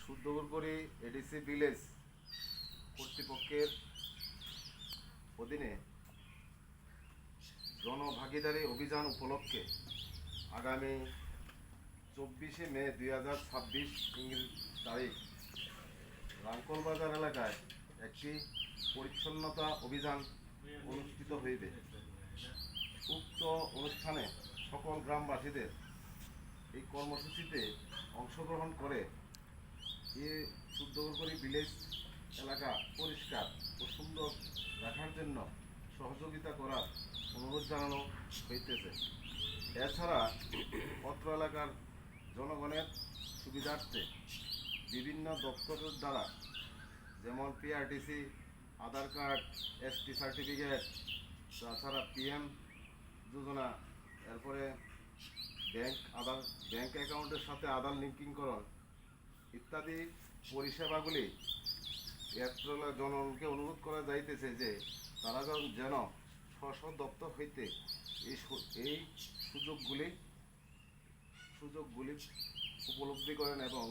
শুদ্ধপুরপুরি ADC village কর্তৃপক্ষের অধীনে জনভাগিদারি অভিযান উপলক্ষে আগামী 24শে মে 2026 ইংরেজি তারিখ রাঙ্কলবাজার এলাকায় একটি পরিচ্ছন্নতা অভিযান অনুষ্ঠিত হইবে। উক্ত অনুষ্ঠানে সকল গ্রামবাসীদের এই কর্মসূচিতে অংশগ্রহণ করে এই শুদ্ধপুরপুরি ভিলেজ এলাকা পরিষ্কার ও সুন্দর রাখার জন্য সহযোগিতা করার অনুরোধ জানানো হইতেছে। এছাড়া অত্র এলাকার জনগণের সুবিধার্থে বিভিন্ন দপ্তরের দ্বারা যেমন পিআরটিসি, আধার কার্ড, এসটি সার্টিফিকেট, তাছাড়া পিএম যোজনা, এরপরে ব্যাংক অ্যাকাউন্টের সাথে আধার লিঙ্কিংকরণ ইত্যাদি পরিষেবাগুলি জনগণকে অনুরোধ করা যাইতেছে যে তারা যেন স্ব দপ্তর হইতে এই সুযোগগুলি উপলব্ধি করেন এবং